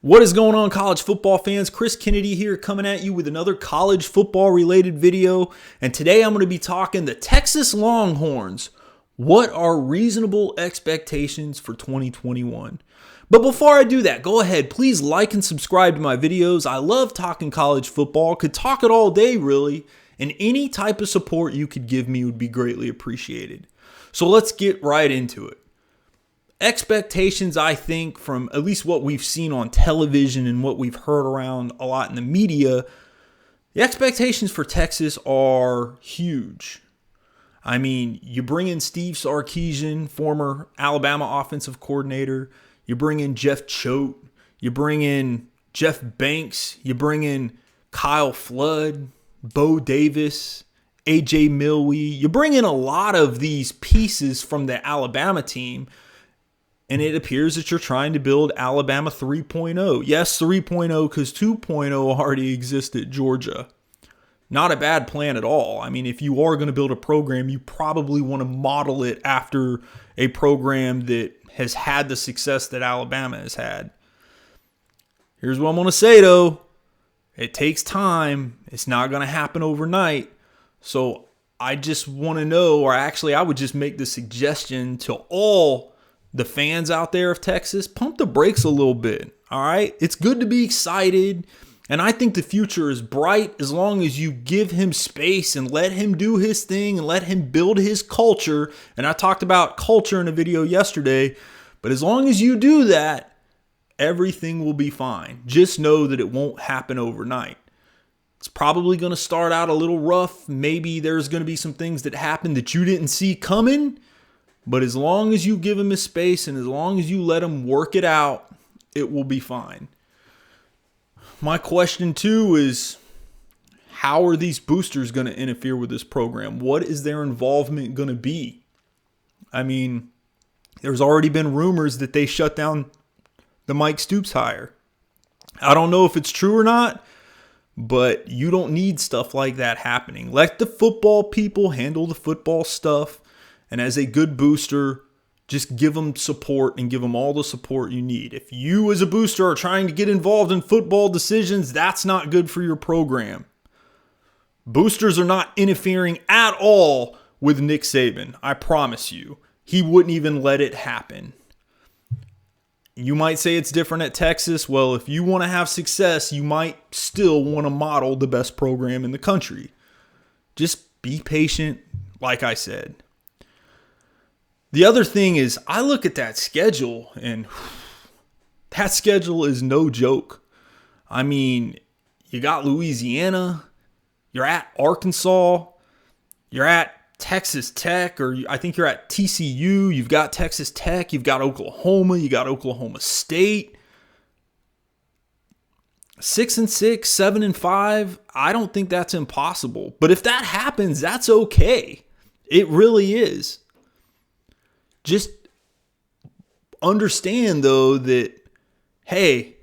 What is going on, college football fans? Chris Kennedy here, coming at you with another college football related video. And today I'm going to be talking the Texas Longhorns. What are reasonable expectations for 2021? But before I do that, go ahead, please like and subscribe to my videos. I love talking college football, could talk it all day really, and any type of support you could give me would be greatly appreciated. So let's get right into it. Expectations, I think, from at least what we've seen on television and what we've heard around a lot in the media, the expectations for Texas are huge. I mean, you bring in Steve Sarkisian, former Alabama offensive coordinator. You bring in Jeff Choate. You bring in Jeff Banks. You bring in Kyle Flood, Bo Davis, AJ Milwee. You bring in a lot of these pieces from the Alabama team. And it appears that you're trying to build Alabama 3.0. Yes, 3.0 because 2.0 already exists at Georgia. Not a bad plan at all. I mean, if you are going to build a program, you probably want to model it after a program that has had the success that Alabama has had. Here's what I'm going to say, though. It takes time. It's not going to happen overnight. So I just want to know, or actually I would just make the suggestion to all the fans out there of Texas, pump the brakes a little bit, all right? It's good to be excited, and I think the future is bright as long as you give him space and let him do his thing and let him build his culture. And I talked about culture in a video yesterday, but as long as you do that, everything will be fine. Just know that it won't happen overnight. It's probably going to start out a little rough. Maybe there's going to be some things that happen that you didn't see coming. But as long as you give him his space and as long as you let him work it out, it will be fine. My question too is, how are these boosters going to interfere with this program? What is their involvement going to be? I mean, there's already been rumors that they shut down the Mike Stoops hire. I don't know if it's true or not, but you don't need stuff like that happening. Let the football people handle the football stuff. And as a good booster, just give them support and give them all the support you need. If you as a booster are trying to get involved in football decisions, that's not good for your program. Boosters are not interfering at all with Nick Saban. I promise you. He wouldn't even let it happen. You might say it's different at Texas. Well, if you want to have success, you might still want to model the best program in the country. Just be patient, like I said. The other thing is, I look at that schedule, and that schedule is no joke. I mean, you got Louisiana, you're at Arkansas, you're at Texas Tech, or I think you're at TCU, you've got Texas Tech, you've got Oklahoma, you got Oklahoma State. 6-6, 7-5, I don't think that's impossible. But if that happens, that's okay. It really is. Just understand, though, that, hey,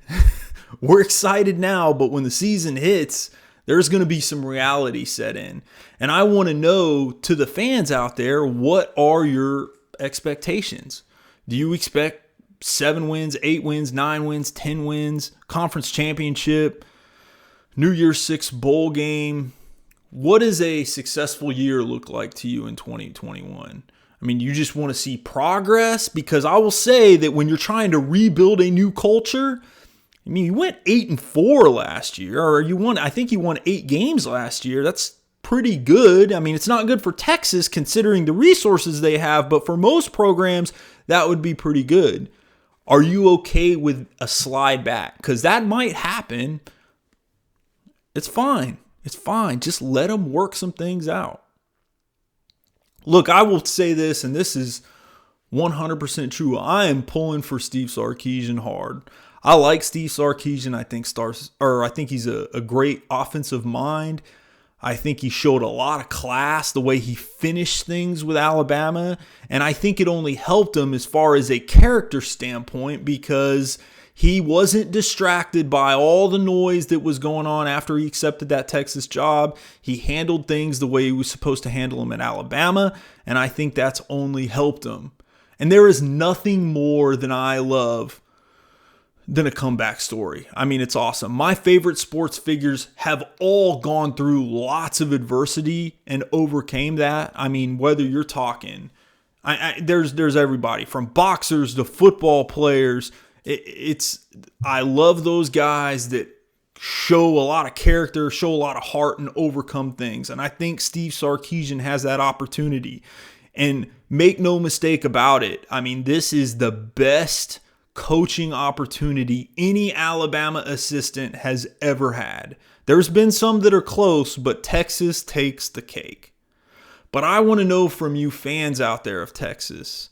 we're excited now, but when the season hits, there's going to be some reality set in. And I want to know, to the fans out there, what are your expectations? Do you expect 7 wins, 8 wins, 9 wins, 10 wins, conference championship, New Year's Six bowl game? What does a successful year look like to you in 2021? I mean, you just want to see progress? Because I will say that when you're trying to rebuild a new culture, I mean, you went 8-4 last year, or I think you won 8 games last year. That's pretty good. I mean, it's not good for Texas considering the resources they have, but for most programs, that would be pretty good. Are you okay with a slide back? Because that might happen. It's fine. It's fine. Just let them work some things out. Look, I will say this, and this is 100% true. I am pulling for Steve Sarkisian hard. I like Steve Sarkisian. I think he's a great offensive mind. I think he showed a lot of class the way he finished things with Alabama, and I think it only helped him as far as a character standpoint because he wasn't distracted by all the noise that was going on after he accepted that Texas job. He handled things the way he was supposed to handle them at Alabama, and I think that's only helped him. And there is nothing more than I love than a comeback story. I mean, it's awesome. My favorite sports figures have all gone through lots of adversity and overcame that. I mean, whether you're talking, there's everybody from boxers to football players. I love those guys that show a lot of character, show a lot of heart, and overcome things. And I think Steve Sarkisian has that opportunity. And make no mistake about it, I mean, this is the best coaching opportunity any Alabama assistant has ever had. There's been some that are close, but Texas takes the cake. But I want to know from you fans out there of Texas,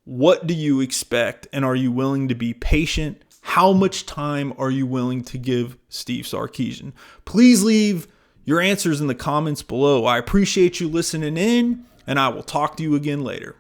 what do you expect, and are you willing to be patient? How much time are you willing to give Steve Sarkisian? Please leave your answers in the comments below. I appreciate you listening in, and I will talk to you again later.